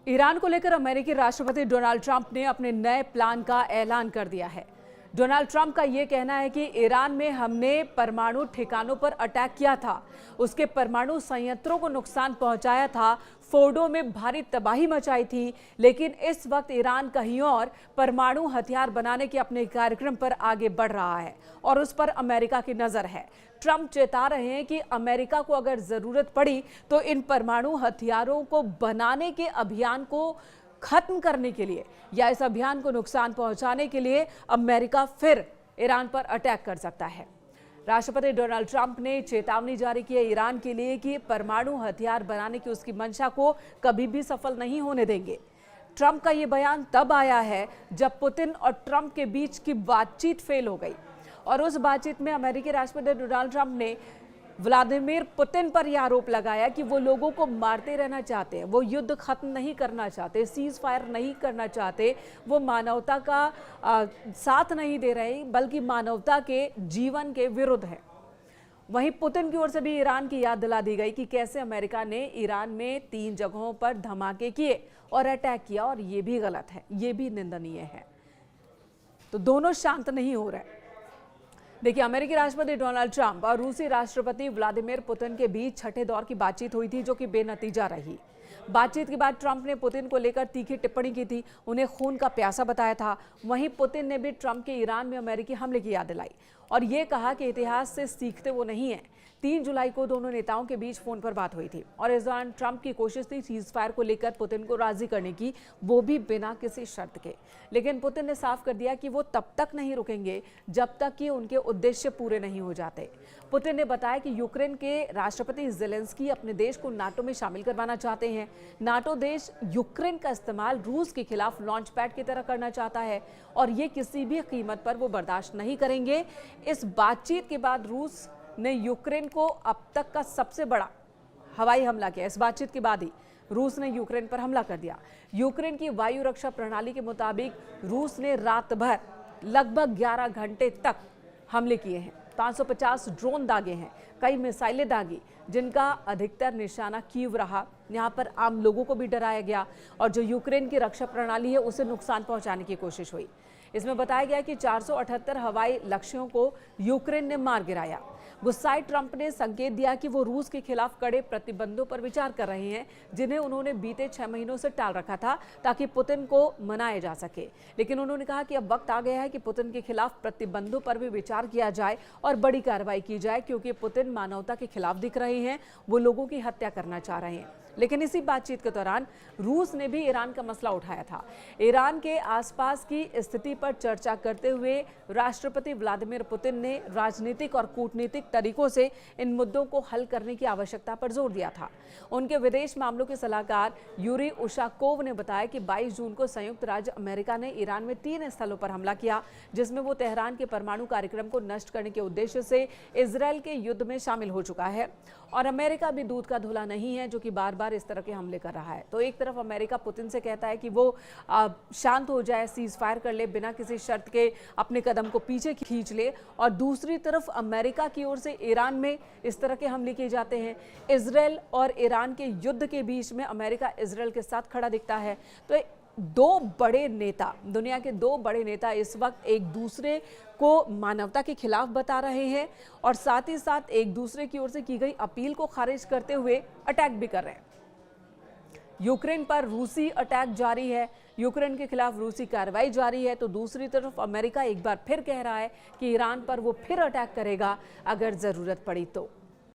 Iran को लेकर अमेरिकी राष्ट्रपति डोनाल्ड ट्रंप ने अपने नए प्लान का ऐलान कर दिया है। डोनाल्ड ट्रंप का यह कहना है कि ईरान में हमने परमाणु ठिकानों पर अटैक किया था, उसके परमाणु संयंत्रों को नुकसान पहुंचाया था, फोर्डो में भारी तबाही मचाई थी, लेकिन इस वक्त ईरान कहीं और परमाणु हथियार बनाने के अपने कार्यक्रम पर आगे बढ़ रहा है और उस पर अमेरिका की नजर है। ट्रंप चेता रहे हैं कि अमेरिका को अगर जरूरत पड़ी तो इन परमाणु हथियारों को बनाने के अभियान को खत्म करने के लिए या इस अभियान को नुकसान पहुंचाने के लिए अमेरिका फिर ईरान पर अटैक कर सकता है। राष्ट्रपति डोनाल्ड ट्रंप ने चेतावनी जारी की है ईरान के लिए कि परमाणु हथियार बनाने की उसकी मंशा को कभी भी सफल नहीं होने देंगे। ट्रंप का यह बयान तब आया है जब पुतिन और ट्रंप के बीच की बातचीत फेल हो गई और उस बातचीत में अमेरिकी राष्ट्रपति डोनाल्ड ट्रंप ने व्लादिमीर पुतिन पर यह आरोप लगाया कि वो लोगों को मारते रहना चाहते हैं, वो युद्ध खत्म नहीं करना चाहते, सीज फायर नहीं करना चाहते, वो मानवता का साथ नहीं दे रहे बल्कि मानवता के जीवन के विरुद्ध है। वहीं पुतिन की ओर से भी ईरान की याद दिला दी गई कि कैसे अमेरिका ने ईरान में 3 जगहों पर धमाके किए और अटैक किया और ये भी गलत है, ये भी निंदनीय है। तो दोनों शांत नहीं हो रहे। देखिए, अमेरिकी राष्ट्रपति डोनाल्ड ट्रंप और रूसी राष्ट्रपति व्लादिमीर पुतिन के बीच छठे दौर की बातचीत हुई थी, जो कि बेनतीजा रही। बातचीत के बाद ट्रंप ने पुतिन को लेकर तीखी टिप्पणी की थी, उन्हें खून का प्यासा बताया था। वहीं पुतिन ने भी ट्रंप के ईरान में अमेरिकी हमले की याद दिलाई और ये कहा कि इतिहास से सीखते वो नहीं है। 3 जुलाई को दोनों नेताओं के बीच फोन पर बात हुई थी और इस दौरान ट्रंप की कोशिश थी सीज फायर को लेकर पुतिन को राजी करने की, वो भी बिना किसी शर्त के। लेकिन पुतिन ने साफ कर दिया कि वो तब तक नहीं रुकेंगे जब तक कि उनके उद्देश्य पूरे नहीं हो जाते। पुतिन ने बताया कि यूक्रेन के राष्ट्रपति ज़ेलेंस्की अपने देश को नाटो में शामिल करवाना चाहते हैं। नाटो देश यूक्रेन का इस्तेमाल रूस के खिलाफ लॉन्च पैड की तरह करना चाहता है और ये किसी भी कीमत पर वो बर्दाश्त नहीं करेंगे। इस बातचीत के बाद रूस ने यूक्रेन को अब तक का सबसे बड़ा हवाई हमला किया। इस बातचीत के बाद ही रूस ने यूक्रेन पर हमला कर दिया। यूक्रेन की वायु रक्षा प्रणाली के मुताबिक रूस ने रात भर लगभग 11 घंटे तक हमले किए हैं। 550 ड्रोन दागे हैं, कई मिसाइलें दागी, जिनका अधिकतर निशाना कीव रहा। यहाँ पर आम लोगों को भी डराया गया और जो यूक्रेन की रक्षा प्रणाली है उसे नुकसान पहुंचाने की कोशिश हुई। इसमें बताया गया कि 478 हवाई लक्ष्यों को यूक्रेन ने मार गिराया। गुस्साए ट्रंप ने संकेत दिया कि वो रूस के खिलाफ कड़े प्रतिबंधों पर विचार कर रहे हैं, जिन्हें उन्होंने बीते 6 महीनों से टाल रखा था ताकि पुतिन को मनाया जा सके। लेकिन उन्होंने कहा कि अब वक्त आ गया है कि पुतिन के खिलाफ प्रतिबंधों पर भी विचार किया जाए और बड़ी कार्रवाई की जाए, क्योंकि पुतिन मानवता के खिलाफ दिख रहे हैं, वो लोगों की हत्या करना चाह रहे हैं। लेकिन इसी बातचीत के दौरान रूस ने भी ईरान का मसला उठाया था। ईरान के आसपास की स्थिति पर चर्चा करते हुए राष्ट्रपति व्लादिमीर पुतिन ने राजनीतिक और कूटनीतिक तरीकों से इन मुद्दों को हल करने की आवश्यकता पर जोर दिया था। उनके विदेश मामलों के सलाहकार यूरी उशाकोव ने बताया कि 22 जून को संयुक्त राज्य अमेरिका ने ईरान में 3 स्थलों पर हमला किया, जिसमें वो तेहरान के परमाणु कार्यक्रम को नष्ट करने के उद्देश्य से इजरायल के युद्ध में शामिल हो चुका है और अमेरिका भी दूध का धुला नहीं है, जो कि बार बार इस तरह के हमले कर रहा है। तो एक तरफ अमेरिका पुतिन से कहता है कि वो शांत हो जाए, सीज फायर कर ले, बिना किसी शर्त के अपने कदम को पीछे खींच ले, और दूसरी तरफ अमेरिका की ओर से ईरान में इस तरह के हमले किए जाते हैं। इजरायल और ईरान के युद्ध के बीच में अमेरिका इजरायल के साथ खड़ा दिखता है। तो 2 बड़े नेता, दुनिया के 2 बड़े नेता इस वक्त एक दूसरे को मानवता के खिलाफ बता रहे हैं और साथ ही साथ एक दूसरे की ओर से की गई अपील को खारिज करते हुए अटैक भी कर रहे हैं। यूक्रेन पर रूसी अटैक जारी है, यूक्रेन के खिलाफ रूसी कार्रवाई जारी है, तो दूसरी तरफ अमेरिका एक बार फिर कह रहा है कि ईरान पर वो फिर अटैक करेगा अगर जरूरत पड़ी तो।